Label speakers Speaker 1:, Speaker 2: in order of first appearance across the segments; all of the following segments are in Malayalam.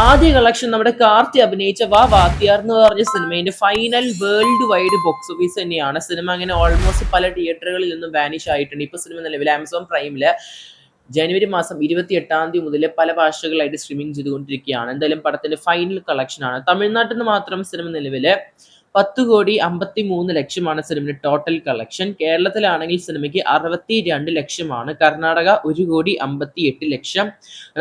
Speaker 1: ആദ്യ കളക്ഷൻ നമ്മുടെ കാർത്തി അഭിനയിച്ച വാ വാത്തിയാർ എന്ന് പറഞ്ഞ സിനിമയുടെ final world wide box office തന്നെയാണ്. സിനിമ അങ്ങനെ ഓൾമോസ്റ്റ് പല തിയേറ്ററുകളിൽ നിന്നും വാനിഷ് ആയിട്ടുണ്ട്. ഇപ്പൊ സിനിമ നിലവിൽ ആമസോൺ പ്രൈമില് ജനുവരി മാസം 28 മുതൽ പല ഭാഷകളായിട്ട് സ്ട്രീമിംഗ് ചെയ്തുകൊണ്ടിരിക്കുകയാണ്. എന്തായാലും പടത്തിന്റെ ഫൈനൽ കളക്ഷൻ ആണ്. തമിഴ്നാട്ടിൽ നിന്ന് മാത്രം സിനിമ നിലവില് 10,53,00,000 സിനിമയുടെ ടോട്ടൽ കളക്ഷൻ. കേരളത്തിലാണെങ്കിൽ സിനിമയ്ക്ക് 62,00,000. കർണാടക 1,58,00,000.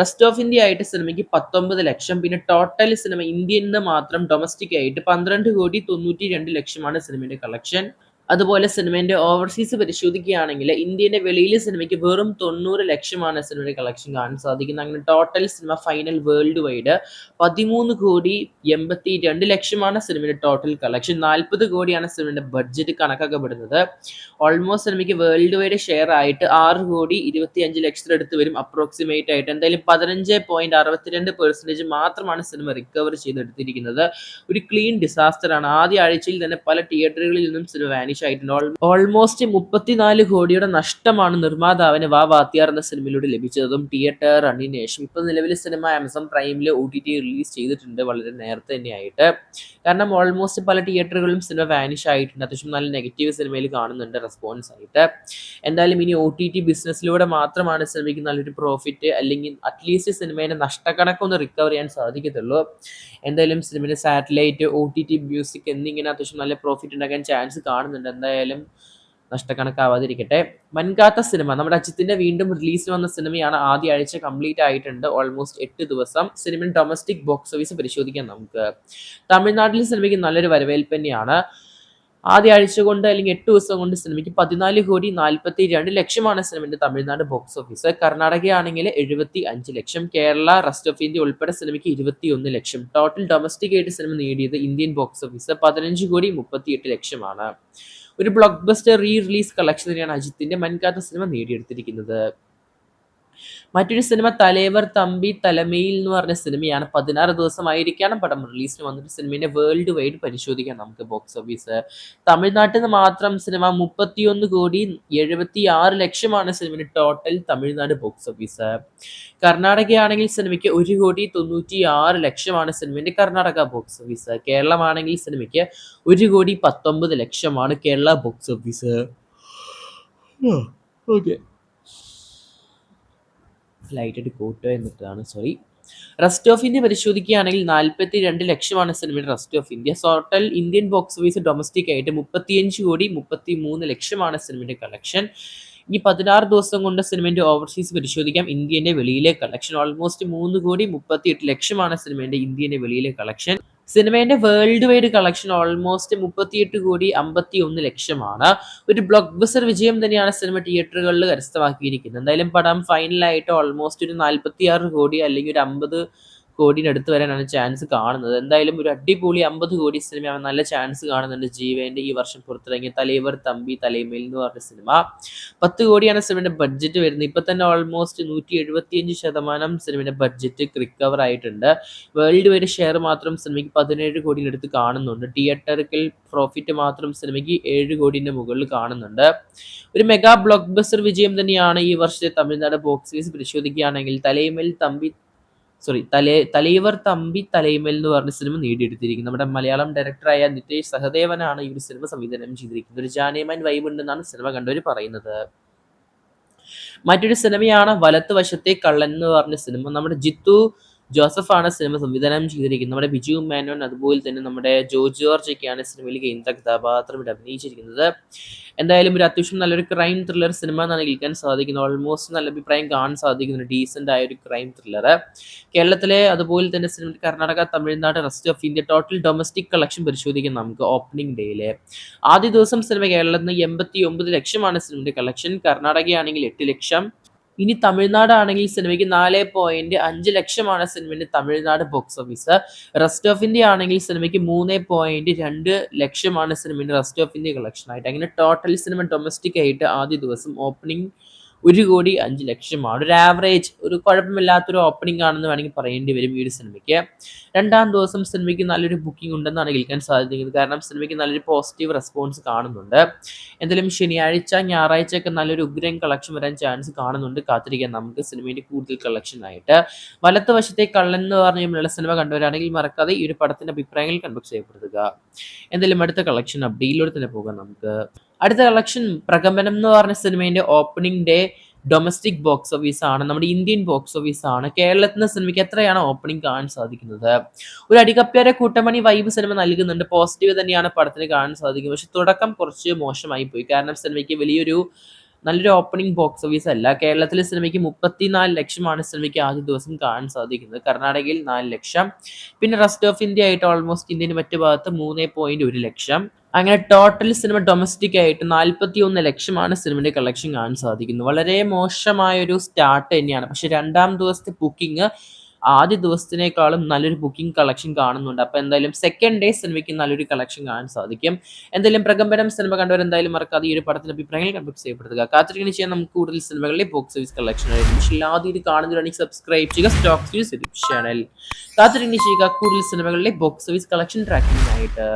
Speaker 1: റെസ്റ്റ് ഓഫ് ഇന്ത്യ ആയിട്ട് സിനിമയ്ക്ക് 19,00,000. പിന്നെ ടോട്ടൽ സിനിമ ഇന്ത്യയിൽ നിന്ന് മാത്രം ഡൊമസ്റ്റിക് ആയിട്ട് 12,92,00,000 സിനിമയുടെ കളക്ഷൻ. അതുപോലെ സിനിമേന്റെ ഓവർസീസ് പരിശോധിക്കുകയാണെങ്കിൽ ഇന്ത്യയുടെ വെളിയിലെ സിനിമയ്ക്ക് വെറും 90,00,000 സിനിമയുടെ കളക്ഷൻ കാണാൻ സാധിക്കുന്നത്. അങ്ങനെ total cinema final world wide 13,82,00,000 സിനിമയുടെ ടോട്ടൽ കളക്ഷൻ. 40 കോടിയാണ് സിനിമയുടെ ബഡ്ജറ്റ് കണക്കാക്കപ്പെടുന്നത്. ഓൾമോസ്റ്റ് സിനിമയ്ക്ക് വേൾഡ് വൈഡ് ഷെയർ ആയിട്ട് 6,25,00,000 അടുത്ത് വരും അപ്രോക്സിമേറ്റ് ആയിട്ട്. എന്തായാലും 15.62% മാത്രമാണ് സിനിമ റിക്കവർ ചെയ്തെടുത്തിരിക്കുന്നത്. ഒരു ക്ലീൻ ഡിസാസ്റ്റർ ആണ്. ആദ്യ ആഴ്ചയിൽ തന്നെ പല തിയേറ്ററുകളിൽ നിന്നും സിനിമ വാനിഷ് ആയിട്ടുണ്ട്. ഓൾമോസ്റ്റ് 34 കോടിയുടെ നഷ്ടമാണ് നിർമ്മാതാവിന് വാ വാത്തിയാർ എന്ന സിനിമയിലൂടെ ലഭിച്ചതും തിയേറ്റർ റണ്ണിന് ശേഷം. ഇപ്പൊ നിലവിൽ സിനിമ ആമസോൺ പ്രൈമിൽ OTT റിലീസ് ചെയ്തിട്ടുണ്ട് വളരെ നേരത്തെ തന്നെയായിട്ട്. കാരണം ഓൾമോസ്റ്റ് പല തിയേറ്ററുകളിലും സിനിമ വാനിഷ് ആയിട്ടുണ്ട്. അത്യാവശ്യം നല്ല നെഗറ്റീവ് സിനിമയിൽ കാണുന്നുണ്ട് റെസ്പോൺസ് ആയിട്ട്. എന്തായാലും ഇനി OTT ബിസിനസ്സിലൂടെ മാത്രമാണ് സിനിമയ്ക്ക് നല്ലൊരു പ്രോഫിറ്റ് അല്ലെങ്കിൽ അറ്റ്ലീസ്റ്റ് സിനിമയുടെ നഷ്ടക്കണക്കൊന്ന് റിക്കവർ ചെയ്യാൻ സാധിക്കത്തുള്ളൂ. എന്തായാലും സിനിമയുടെ സാറ്റലൈറ്റ് OTT മ്യൂസിക് എന്നിങ്ങനെ അത്യാവശ്യം നല്ല പ്രോഫിറ്റ് ഉണ്ടാക്കാൻ ചാൻസ് കാണുന്നുണ്ട്. എന്തായാലും നഷ്ടക്കണക്കാവാതിരിക്കട്ടെ. മൻകാത്ത സിനിമ നമ്മുടെ അജിത്തിന്റെ വീണ്ടും റിലീസിന് വന്ന സിനിമയാണ്. ആദ്യ ആഴ്ച കംപ്ലീറ്റ് ആയിട്ടുണ്ട്. ഓൾമോസ്റ്റ് 8 ദിവസം. സിനിമയുടെ ഡൊമസ്റ്റിക് ബോക്സ് ഓഫീസ് പരിശോധിക്കാം നമുക്ക്. തമിഴ്നാട്ടിലെ സിനിമയ്ക്ക് നല്ലൊരു വരവേൽപ്പ് തന്നെയാണ്. ആദ്യ ആഴ്ച കൊണ്ട് അല്ലെങ്കിൽ 8 ദിവസം കൊണ്ട് സിനിമയ്ക്ക് 14,42,00,000 സിനിമയുടെ തമിഴ്നാട് ബോക്സ് ഓഫീസ്. കർണാടകയാണെങ്കിൽ 75,00,000. കേരള, റെസ്റ്റ് ഓഫ് ഇന്ത്യ ഉൾപ്പെടെ സിനിമയ്ക്ക് 21,00,000. ടോട്ടൽ ഡൊമസ്റ്റിക് ആയിട്ട് സിനിമ നേടിയത് ഇന്ത്യൻ ബോക്സ് ഓഫീസ് 15,38,00,000. ഒരു blockbuster re release collection തന്നെയാണ് അജിത്തിന്റെ മൻകാത്ത സിനിമ നേടിയെടുത്തിരിക്കുന്നത്. മറ്റൊരു സിനിമ തലേവർ തമ്പി തലമയിൽ എന്ന് പറഞ്ഞ സിനിമയാണ്. 16 ദിവസമായിരിക്കണം പടം റിലീസിന് വന്നിട്ട്. സിനിമയുടെ വേൾഡ് വൈഡ് പരിശോധിക്കാം നമുക്ക് ബോക്സ് ഓഫീസ്. തമിഴ്നാട്ടിൽ നിന്ന് മാത്രം സിനിമ 31,76,00,000 സിനിമയുടെ ടോട്ടൽ തമിഴ്നാട് ബോക്സ് ഓഫീസ്. കർണാടകയാണെങ്കിൽ സിനിമയ്ക്ക് 1,96,00,000 സിനിമയുടെ കർണാടക ബോക്സ് ഓഫീസ്. കേരളമാണെങ്കിൽ സിനിമയ്ക്ക് 1,19,00,000 കേരള ബോക്സ് ഓഫീസ്. ഓക്കെ, ലൈറ്റായിട്ട് കൂട്ടുക എന്നിട്ടാണ്, സോറി. റെസ്റ്റ് ഓഫ് ഇന്ത്യ പരിശോധിക്കുകയാണെങ്കിൽ 42,00,000 സിനിമയുടെ rest of India. Total Indian box office domestic ആയിട്ട് 35,33,00,000 സിനിമയുടെ കളക്ഷൻ. ഇനി 16 ദിവസം കൊണ്ട് സിനിമയുടെ ഓവർസീസ് പരിശോധിക്കാം. ഇന്ത്യന്റെ വെളിയിലെ കളക്ഷൻ ഓൾമോസ്റ്റ് 3,38,00,000 സിനിമയുടെ ഇന്ത്യന്റെ വെളിയിലെ കളക്ഷൻ. സിനിമയുടെ വേൾഡ് വൈഡ് കളക്ഷൻ ഓൾമോസ്റ്റ് 38,51,00,000. ഒരു ബ്ലോക്ക് ബസ്റ്റർ വിജയം തന്നെയാണ് സിനിമ തിയേറ്ററുകളിൽ കരസ്ഥമാക്കിയിരിക്കുന്നത്. എന്തായാലും പടം ഫൈനലായിട്ട് ഓൾമോസ്റ്റ് ഒരു 46 കോടി അല്ലെങ്കിൽ ഒരു 50 കോടിയുടെ അടുത്ത് വരാനാണ് ചാൻസ് കാണുന്നത്. എന്തായാലും ഒരു അടിപൊളി 50 കോടി സിനിമ നല്ല ചാൻസ് കാണുന്നുണ്ട്. ജീവന്റെ ഈ വർഷം പുറത്തിറങ്ങിയ തലേവർ തമ്പി തലൈമേൽ എന്ന് പറഞ്ഞ സിനിമ. 10 കോടിയാണ് സിനിമയുടെ ബഡ്ജറ്റ് വരുന്നത്. ഇപ്പൊ തന്നെ ഓൾമോസ്റ്റ് 175% സിനിമയുടെ ബഡ്ജറ്റ് റിക്കവർ ആയിട്ടുണ്ട്. വേൾഡ് വൈഡ് ഷെയർ മാത്രം സിനിമയ്ക്ക് 17 കോടിയുടെ അടുത്ത് കാണുന്നുണ്ട്. തിയേറ്ററിക്കൽ പ്രോഫിറ്റ് മാത്രം സിനിമയ്ക്ക് 7 കോടിന്റെ മുകളിൽ കാണുന്നുണ്ട്. ഒരു മെഗാ ബ്ലോക്ക് ബസ്റ്റർ വിജയം തന്നെയാണ് ഈ വർഷത്തെ തമിഴ്നാട് ബോക്സ് ഓഫീസ് പരിശോധിക്കുകയാണെങ്കിൽ തലൈവർ തമ്പി തലൈമൽ എന്ന് പറഞ്ഞ സിനിമ നേടിയെടുത്തിരിക്കുന്നത്. നമ്മുടെ മലയാളം ഡയറക്ടറായ നിതേഷ് സഹദേവനാണ് ഈ ഒരു സിനിമ സംവിധാനം ചെയ്തിരിക്കുന്നത്. ഒരു ജാനേമാൻ വൈബ് ഉണ്ടെന്നാണ് സിനിമ കണ്ടവർ പറയുന്നത്. മറ്റൊരു സിനിമയാണ് വലത്ത് വശത്തെ കള്ളൻ എന്ന് പറഞ്ഞ സിനിമ. നമ്മുടെ ജിത്തു ജോസഫാണ് സിനിമ സംവിധാനം ചെയ്തിരിക്കുന്നത്. നമ്മുടെ ബിജു മേനോൻ അതുപോലെ തന്നെ നമ്മുടെ ജോർജ് ജോർജൊക്കെയാണ് സിനിമയിൽ കേന്ദ്ര കഥാപാത്രം അഭിനയിച്ചിരിക്കുന്നത്. എന്തായാലും ഒരു അത്യാവശ്യം നല്ലൊരു ക്രൈം ത്രില്ലർ സിനിമ എന്നാണ് കേൾക്കാൻ സാധിക്കുന്നത്. ഓൾമോസ്റ്റ് നല്ല അഭിപ്രായം കാണാൻ സാധിക്കുന്ന ഡീസൻ്റ് ആയ ഒരു ക്രൈം ത്രില്ലർ. കേരളത്തിലെ അതുപോലെ തന്നെ cinema Karnataka, Tamil Nadu, rest of India total domestic collection പരിശോധിക്കാം നമുക്ക്. ഓപ്പണിംഗ് ഡേയിലെ ആദ്യ ദിവസം സിനിമ കേരളത്തിൽ നിന്ന് 89,00,000 സിനിമയുടെ കളക്ഷൻ. കർണാടകയാണെങ്കിൽ 8,00,000. ഇനി തമിഴ്നാടാണെങ്കിൽ സിനിമയ്ക്ക് 4,5 സിനിമയുടെ Tamil Nadu box office. Rest of India ആണെങ്കിൽ സിനിമയ്ക്ക് 3,2 സിനിമയുടെ റെസ്റ്റ് ഓഫ് ഇന്ത്യ കളക്ഷൻ ആയിട്ട്. അങ്ങനെ ടോട്ടൽ സിനിമ ഡൊമസ്റ്റിക് ആയിട്ട് ആദ്യ ദിവസം ഓപ്പണിംഗ് 1,05,00,000 ഒരു ആവറേജ് ഒരു കുഴപ്പമില്ലാത്തൊരു ഓപ്പണിംഗ് ആണെന്ന് വേണമെങ്കിൽ പറയേണ്ടി വരും ഈ ഒരു സിനിമയ്ക്ക്. രണ്ടാം ദിവസം സിനിമയ്ക്ക് നല്ലൊരു ബുക്കിംഗ് ഉണ്ടെന്നാണ് കേൾക്കാൻ സാധിക്കുന്നത്. കാരണം സിനിമയ്ക്ക് നല്ലൊരു പോസിറ്റീവ് റെസ്പോൺസ് കാണുന്നുണ്ട്. എന്തായാലും ശനിയാഴ്ച, ഞായറാഴ്ചയൊക്കെ നല്ലൊരു ഉഗ്രൻ കളക്ഷൻ വരാൻ ചാൻസ് കാണുന്നുണ്ട്. കാത്തിരിക്കാം നമുക്ക് സിനിമയുടെ കൂടുതൽ കളക്ഷനായിട്ട്. വലത്തുവശത്തെ കള്ളൻ എന്ന് പറഞ്ഞ മലയാള സിനിമ കണ്ടവരാണെങ്കിൽ മറക്കാതെ ഈ ഒരു പടത്തിന്റെ അഭിപ്രായങ്ങൾ കൺബോക്സ് ചെയ്യപ്പെടുത്തുക. എന്തായാലും അടുത്ത കളക്ഷൻ അപ്ഡേറ്റിലൂടെ തന്നെ പോകാം നമുക്ക്. അടുത്ത കളക്ഷൻ പ്രകമ്പനം എന്ന് പറഞ്ഞ സിനിമേന്റെ opening day domestic box office ആണ്. നമ്മുടെ ഇന്ത്യൻ ബോക്സ് ഓഫീസ് ആണ്. കേരളത്തിൽ നിന്ന് സിനിമയ്ക്ക് എത്രയാണ് ഓപ്പണിംഗ് കാണാൻ സാധിക്കുന്നത്? ഒരു അടികപ്പേരെ കൂട്ടമണി വൈബ് സിനിമ നൽകുന്നുണ്ട്. പോസിറ്റീവ് തന്നെയാണ് പടത്തിന് കാണാൻ സാധിക്കുന്നത്. പക്ഷെ തുടക്കം കുറച്ച് മോശമായി പോയി. കാരണം സിനിമയ്ക്ക് നല്ലൊരു ഓപ്പണിംഗ് ബോക്സ് ഓഫീസ് അല്ല. കേരളത്തിലെ സിനിമയ്ക്ക് 34,00,000 സിനിമയ്ക്ക് ആദ്യ ദിവസം കാണാൻ സാധിക്കുന്നത്. കർണാടകയിൽ 4,00,000, പിന്നെ റെസ്റ്റ് ഓഫ് ഇന്ത്യ ആയിട്ട് ഓൾമോസ്റ്റ് ഇന്ത്യയുടെ മറ്റു ഭാഗത്ത് 3.1 ലക്ഷം. അങ്ങനെ ടോട്ടൽ സിനിമ ഡൊമസ്റ്റിക് ആയിട്ട് 41,00,000 സിനിമയുടെ കളക്ഷൻ കാണാൻ സാധിക്കുന്നത്. വളരെ മോശമായൊരു സ്റ്റാർട്ട് തന്നെയാണ്. പക്ഷെ രണ്ടാം ദിവസത്തെ ബുക്കിംഗ് ആദ്യ ദിവസത്തിനേക്കാളും നല്ലൊരു ബുക്കിംഗ് കളക്ഷൻ കാണുന്നുണ്ട്. അപ്പോൾ എന്തായാലും സെക്കൻഡ് ഡേ സിനിമയ്ക്ക് നല്ലൊരു കളക്ഷൻ കാണാൻ സാധിക്കും. എന്തായാലും പ്രകമ്പനം സിനിമ കണ്ടവർ എന്തായാലും മറക്കാതെ ഈ ഒരു പടത്തിന്റെ അഭിപ്രായങ്ങൾ കൺബോക്സ് ചെയ്യപ്പെടുത്തുക. കാത്തിരിക്കുന്ന ചെയ്യാൻ നമുക്ക് കൂടുതൽ സിനിമകളിലെ ബോക്സ് ഓഫീസ് കളക്ഷൻ ആദ്യം ഇത് കാണുന്നവരാണെങ്കിൽ സബ്സ്ക്രൈബ് ചെയ്യുക സ്റ്റോക്സ് യൂട്യൂബ് ചാനൽ. കാത്തിരിക്കുന്ന ചെയ്യുക കൂടുതൽ സിനിമകളിലെ ബോക്സ് ഓഫീസ് കളക്ഷൻ ട്രാക്കിംഗ് ആയിട്ട്.